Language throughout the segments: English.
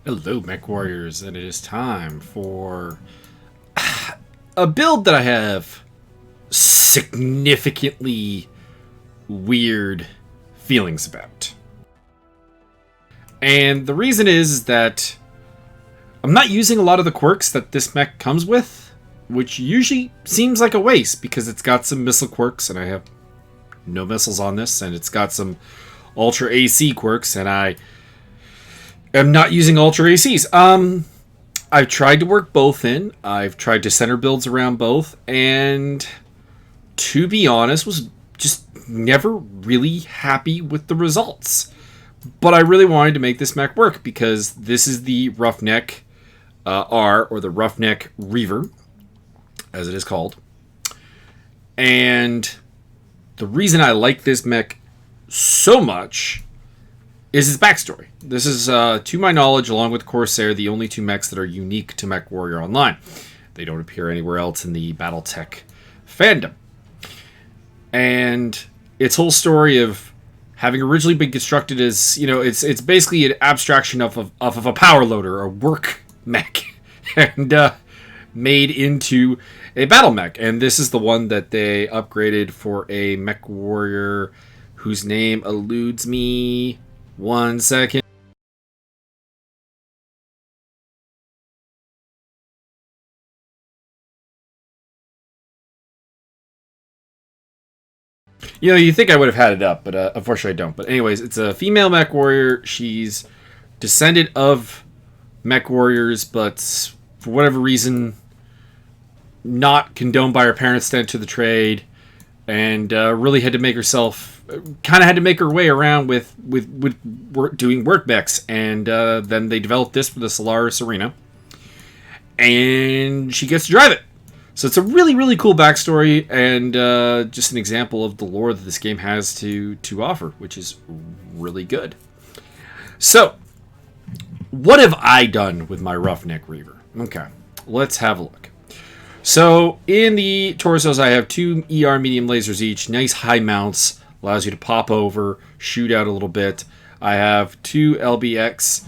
Hello, Mech Warriors, and it is time for a build that I have significantly weird feelings about. And the reason is that I'm not using a lot of the quirks that this mech comes with, which usually seems like a waste because it's got some missile quirks, and I have no missiles on this, and it's got some Ultra AC quirks, and I am not using Ultra ACs. I've tried to work both in. I've tried to center builds around both, and to be honest, was just never really happy with the results. But I really wanted to make this mech work because this is the Roughneck R, or the Roughneck Reaver, as it is called. And the reason I like this mech so much is its backstory. This is, to my knowledge, along with Corsair, the only two mechs that are unique to Mechwarrior Online. They don't appear anywhere else in the BattleTech fandom. And its whole story of having originally been constructed as, it's basically an abstraction of a power loader, a work mech, and made into a battle mech. And this is the one that they upgraded for a Mechwarrior whose name eludes me. 1 second. You think I would have had it up, but unfortunately I don't. But anyways, it's a female mech warrior. She's descendant of mech warriors, but for whatever reason, not condoned by her parents to enter the trade, and really had to make herself, kind of had to make her way around with doing work mechs, and then they developed this for the Solaris Arena, and she gets to drive it. So it's a really, really cool backstory, and just an example of the lore that this game has to offer, which is really good. So, what have I done with my Roughneck Reaver? Okay, let's have a look. So, in the torsos, I have 2 ER medium lasers each, nice high mounts, allows you to pop over, shoot out a little bit. I have 2 LBX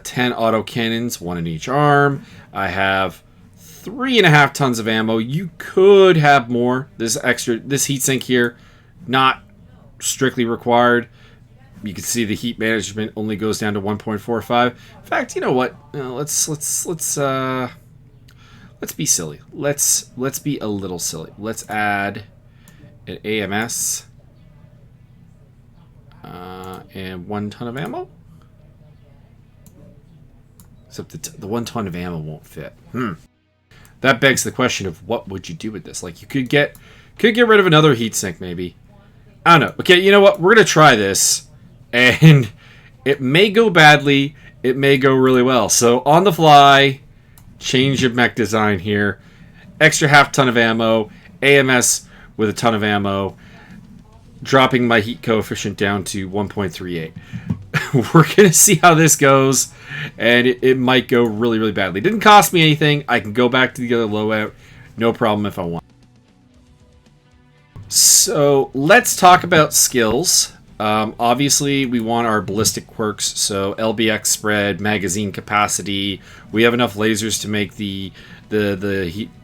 10 auto cannons, 1 in each arm. I have 3.5 tons of ammo. You could have more. This heatsink here, not strictly required. You can see the heat management only goes down to 1.45. In fact, you know what? Let's be silly. Let's be a little silly. Let's add an AMS and 1 ton of ammo. Except the 1 ton of ammo won't fit. That begs the question of what would you do with this? Like, you could get rid of another heatsink, maybe. I don't know. Okay, you know what? We're gonna try this, and it may go badly. It may go really well. So on the fly, change of mech design here. Extra half ton of ammo. AMS with a ton of ammo. Dropping my heat coefficient down to 1.38. We're going to see how this goes, and it might go really, really badly. It didn't cost me anything. I can go back to the other loadout. No problem if I want. So let's talk about skills. Obviously, we want our ballistic quirks, so LBX spread, magazine capacity. We have enough lasers to make the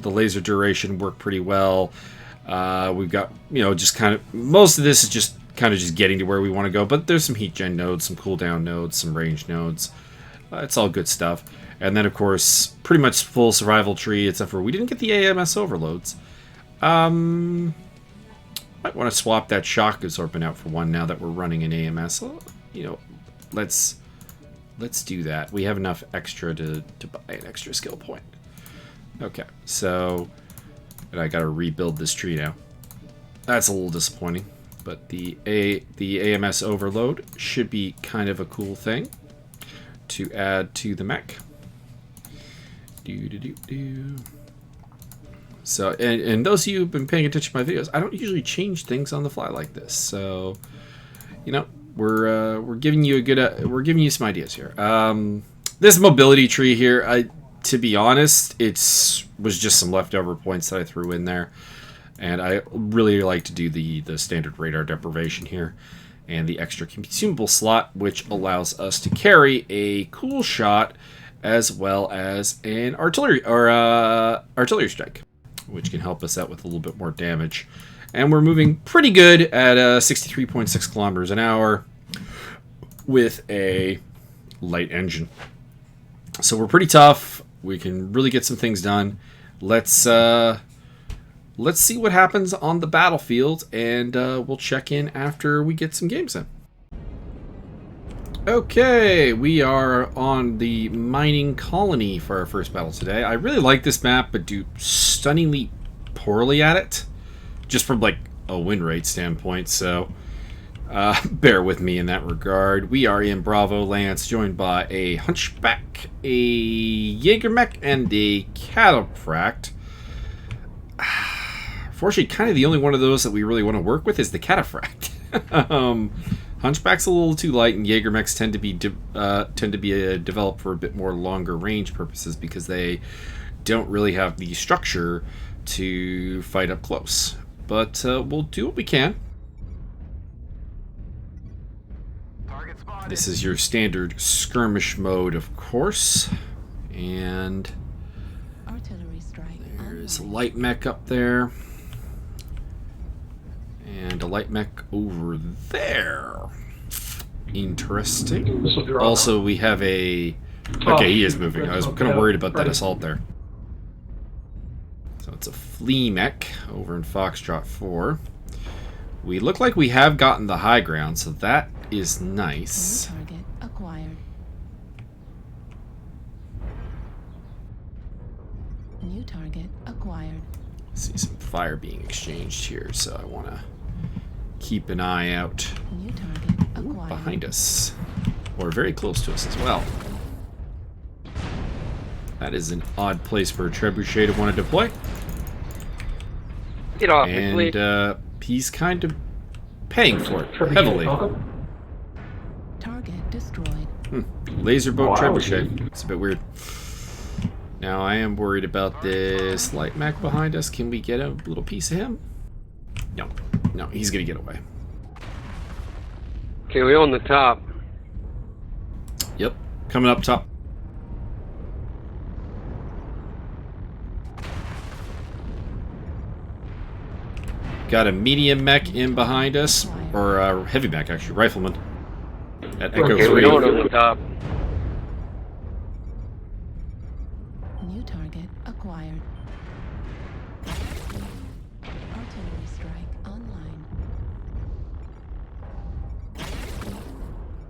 laser duration work pretty well. We've got, just kind of, most of this is just kind of just getting to where we want to go, but there's some heat gen nodes, some cooldown nodes, some range nodes. It's all good stuff. And then, of course, pretty much full survival tree, except for we didn't get the AMS overloads. Might want to swap that shock absorbent out for one now that we're running an AMS. So, let's do that. We have enough extra to buy an extra skill point. Okay, so, and I gotta rebuild this tree now. That's a little disappointing, but the AMS overload should be kind of a cool thing to add to the mech. So, and those of you who've been paying attention to my videos, I don't usually change things on the fly like this. So, we're giving you we're giving you some ideas here. This mobility tree here, to be honest, was just some leftover points that I threw in there, and I really like to do the standard radar deprivation here. and the extra consumable slot, which allows us to carry a cool shot as well as an artillery strike, which can help us out with a little bit more damage. And we're moving pretty good at 63.6 kilometers an hour with a light engine. So we're pretty tough. We can really get some things done. Let's see what happens on the battlefield, and we'll check in after we get some games in. Okay, we are on the mining colony for our first battle today. I really like this map, but do stunningly poorly at it, just from like a win rate standpoint, so bear with me in that regard. We are in Bravo Lance, joined by a Hunchback, a Jaeger Mech, and a Cataphract. Fortunately, kind of the only one of those that we really want to work with is the Cataphract. Hunchback's a little too light, and Jaeger Mechs tend to be developed for a bit more longer range purposes because they don't really have the structure to fight up close. But we'll do what we can. This is your standard skirmish mode, of course. And there's a light mech up there. And a light mech over there. Interesting. Also, we have a... Okay, he is moving. I was kind of worried about that assault there. So it's a flea mech over in Foxtrot 4. We look like we have gotten the high ground, so that is nice. New target acquired. New target acquired. See some fire being exchanged here, so I want to keep an eye out. New target acquired. Behind us, or very close to us as well. That is an odd place for a trebuchet to want to deploy. Get off me, And please. he's kind of paying for it heavily. Target destroyed. Laser boat trebuchet. It's a bit weird. Now I am worried about this light mech behind us. Can we get a little piece of him? No. No, he's gonna get away. Okay, we own the top. Yep. Coming up top. Got a medium mech in behind us, or a heavy mech actually, rifleman. At Echo Okay, 3. we don't own the top. New target acquired. Artillery strike online.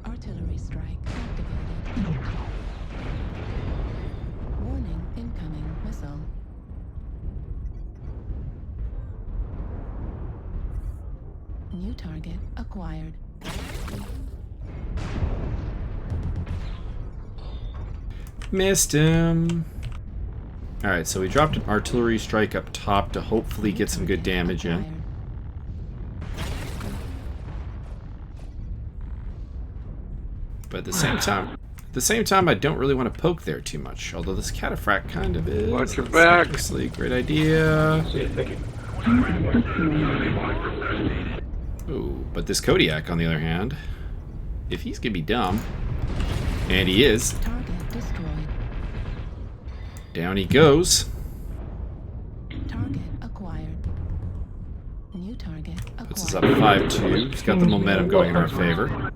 Artillery strike activated. Warning, incoming missile. New target acquired. Missed him. Alright, so we dropped an artillery strike up top to hopefully get some good damage in. But at the same time, I don't really want to poke there too much. Although this Cataphract kind of is. Watch your back. Obviously, great idea. Ooh, but this Kodiak, on the other hand, if he's gonna be dumb, and he is, Target destroyed. down he goes. Target acquired. New target acquired. Puts us up 5-2. He's got the momentum going in our favor.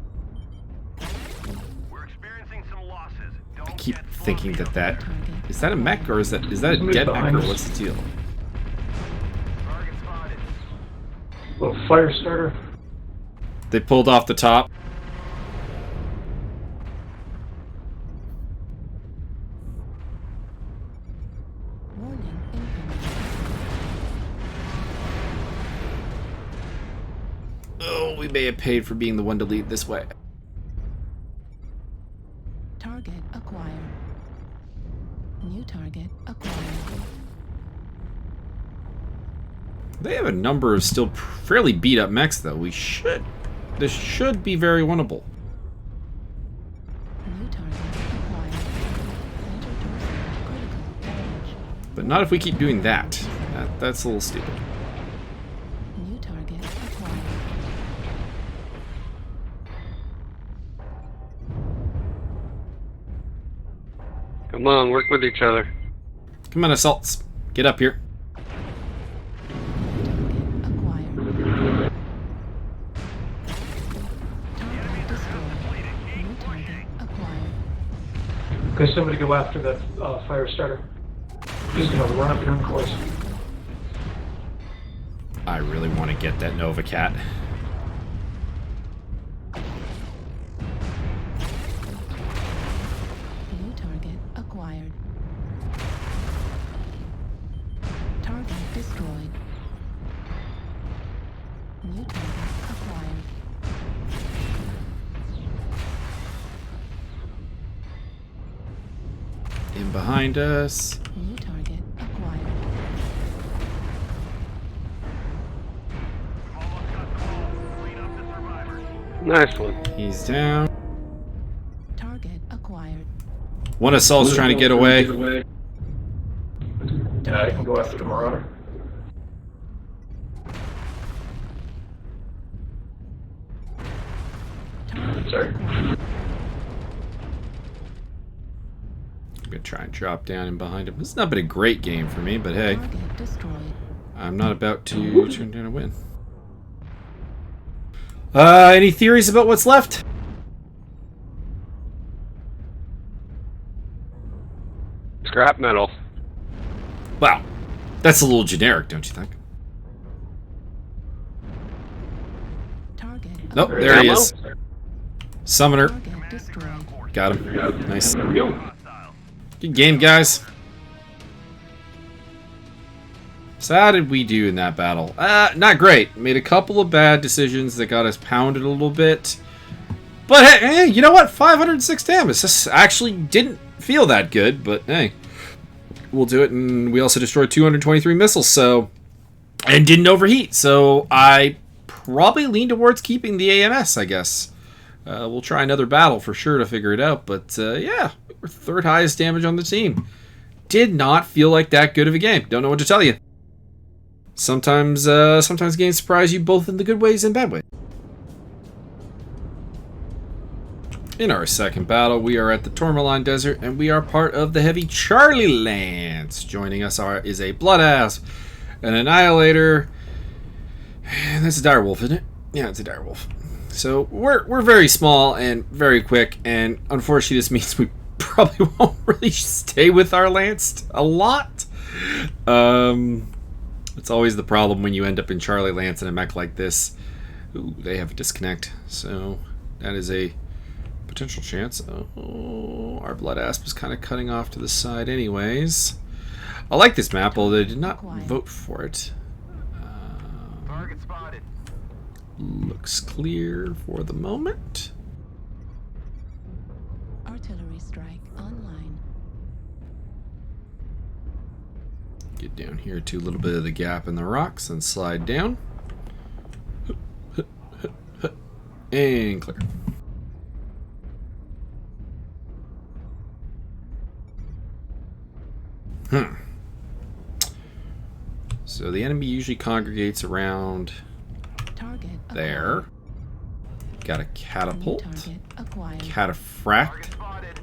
We're experiencing some losses. I keep thinking that is that a mech or is that a dead mech or what's the deal? Target spotted. Little fire starter. They pulled off the top. Warning, incoming. Oh, we may have paid for being the one to lead this way. Target acquired. New target acquired. They have a number of still fairly beat up mechs though. This should be very winnable. New target acquired. Enter torso. Critical damage. But not if we keep doing that. That's a little stupid. New target acquired. Come on, work with each other. Come on, assaults. Get up here. Acquired. Target destroyed. New target acquired. Okay, somebody go after that fire starter. He's gonna run up here in course. I really want to get that Nova Cat. New target acquired. Target destroyed. New target acquired. In behind us. New target acquired. Almost got them all. Clean up the survivors. Nice one. He's down. Target acquired. One assault's trying to get away. Yeah, I can go after the Marauder. Sorry. I'm gonna try and drop down in behind him. This has not been a great game for me, but hey, Target destroyed. I'm not about to turn down a win. Any theories about what's left? Scrap metal. Wow, that's a little generic, don't you think? Target Nope, acquired. there he Ammo? is. Summoner. Target destroyed. Got him. Nice. Hostile. Good game, guys. So how did we do in that battle? Not great. Made a couple of bad decisions that got us pounded a little bit. But hey, you know what? 506 damage. This actually didn't feel that good, but hey. We'll do it, and we also destroyed 223 missiles, so... And didn't overheat, so I probably lean towards keeping the AMS, I guess. We'll try another battle for sure to figure it out, but yeah, we're third highest damage on the team. Did not feel like that good of a game. Don't know what to tell you. Sometimes games surprise you both in the good ways and bad ways. In our second battle, we are at the Tourmaline Desert, and we are part of the Heavy Charlie Lance. Joining us is a Blood-Asp, an Annihilator, and that's a Direwolf, isn't it? Yeah, it's a Direwolf. So we're very small and very quick, and unfortunately this means we probably won't really stay with our Lance a lot. It's always the problem when you end up in Charlie Lance in a mech like this. Ooh, they have a disconnect, so that is a potential chance. Oh, our Blood-Asp is kind of cutting off to the side anyways. I like this map, although I did not vote for it. Target spotted. Looks clear for the moment. Artillery strike online. Get down here to a little bit of the gap in the rocks and slide down. And clear. So the enemy usually congregates around Target there. acquired. Got a New catapult. target acquired. Cataphract. Spotted.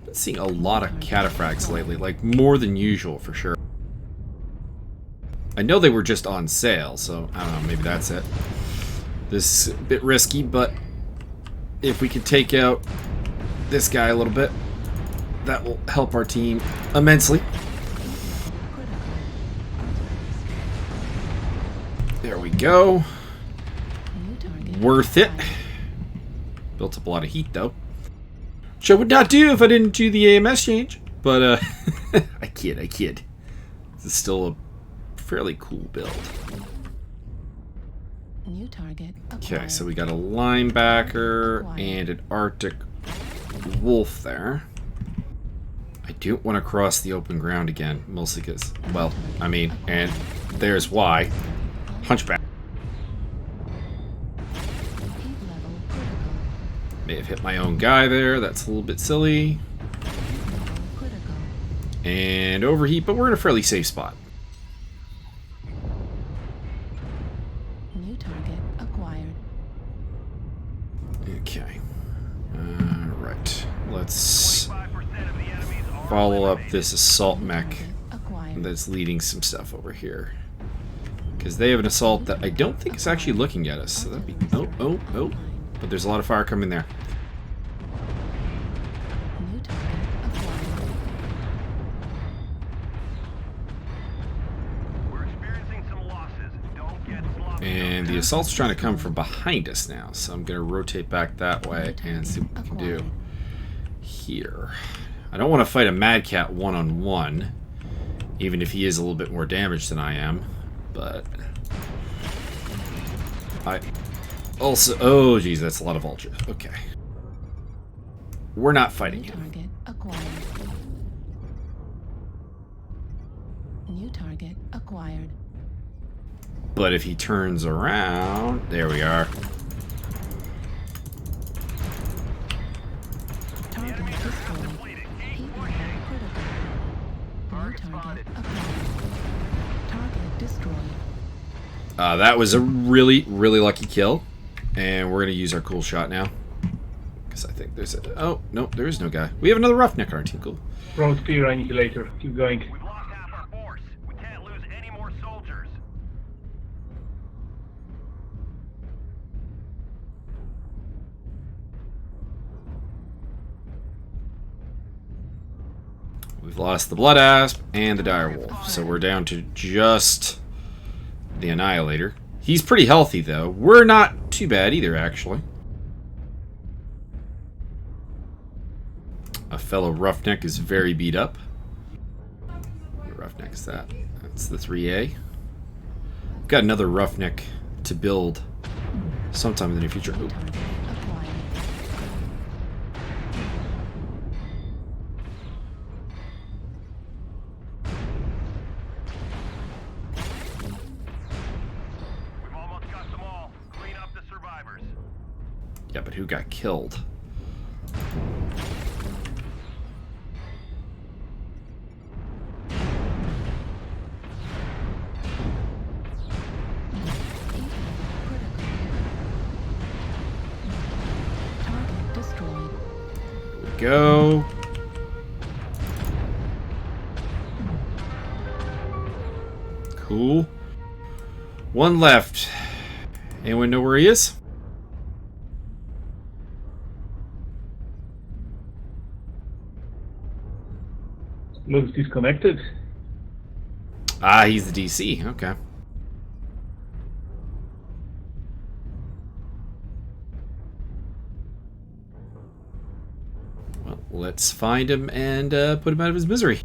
Been seeing a lot of cataphracts lately, like more than usual for sure. I know they were just on sale, so I don't know, maybe that's it. This is a bit risky, but if we can take out this guy a little bit, that will help our team immensely. There we go. New target Worth it. acquired. Built up a lot of heat though. Which I would not do if I didn't do the AMS change. But I kid. This is still a fairly cool build. New target Okay, acquired. so we got a linebacker and an Arctic wolf there. I don't want to cross the open ground again, mostly because, well, I mean, and there's why. Hunchback. Heat level critical. May have hit my own guy there. That's a little bit silly. Heat level critical. And overheat, but we're in a fairly safe spot. New target acquired. Okay. Right. Let's 25% follow up this assault mech Target acquired. that's leading some stuff over here. Because they have an assault that I don't think is actually looking at us. So that'd be... Oh. But there's a lot of fire coming there. New target acquired. We're experiencing some losses. Don't get sloppy. And the assault's trying to come from behind us now. So I'm going to rotate back that way and see what we can do here. I don't want to fight a Mad Cat one-on-one. Even if he is a little bit more damaged than I am. But I also... Oh, geez, that's a lot of ultras. Okay. We're not fighting New him. target acquired. New target acquired. But if he turns around... There we are. Target destroyed. Heat level critical. New target acquired. Target destroyed. That was a really, really lucky kill. And we're going to use our cool shot now. Because I think there's a... Oh, no, there is no guy. We have another Roughneck on our team. Cool. Wrong spear annihilator. Keep going. We've lost half our force. We can't lose any more soldiers. We've lost the Blood Asp and the Dire Wolf. So we're down to just the Annihilator. He's pretty healthy, though. We're not too bad either, actually. A fellow Roughneck is very beat up. What Roughneck is that? That's the 3A. We've got another Roughneck to build sometime in the near future. Ooh. Target acquired. We've almost got them all. Clean up the survivors. Yeah, but who got killed? Heat level critical. Target destroyed. Here we go. Cool. One left. Anyone know where he is? Looks disconnected. Ah, he's the DC. Okay. Well, let's find him and put him out of his misery.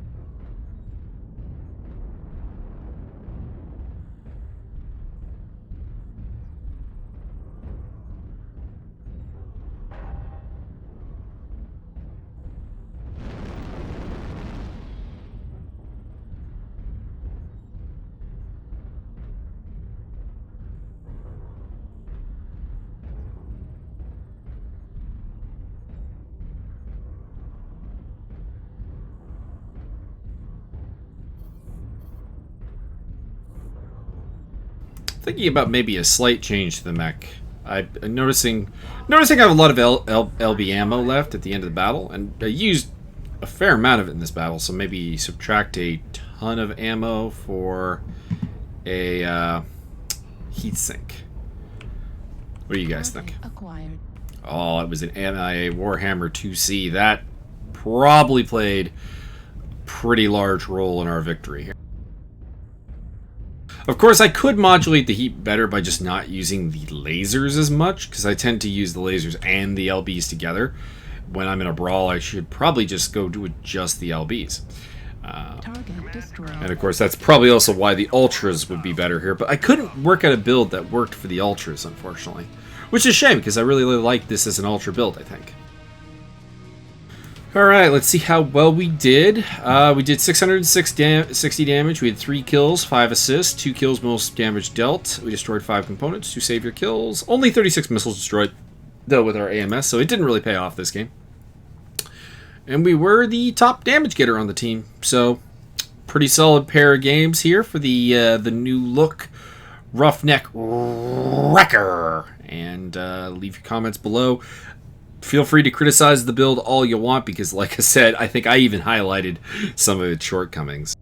Thinking about maybe a slight change to the mech. I'm noticing I have a lot of LB ammo left at the end of the battle, and I used a fair amount of it in this battle, so maybe subtract a ton of ammo for a heatsink. What do you guys think? Acquired. Oh, it was an MIA Warhammer 2C. That probably played a pretty large role in our victory here. Of course, I could modulate the heat better by just not using the lasers as much, because I tend to use the lasers and the LBs together. When I'm in a brawl, I should probably just go to just the LBs. Target destroyed. And of course, that's probably also why the Ultras would be better here, but I couldn't work out a build that worked for the Ultras, unfortunately. Which is a shame, because I really like this as an Ultra build, I think. Alright, let's see how well we did. We did 660 damage. We had 3 kills, 5 assists, 2 kills, most damage dealt. We destroyed 5 components, 2 savior kills. Only 36 missiles destroyed, though, with our AMS, so it didn't really pay off this game. And we were the top damage getter on the team, so pretty solid pair of games here for the new look Roughneck Wrecker. And leave your comments below. feel free to criticize the build all you want because, like I said, I think I even highlighted some of its shortcomings.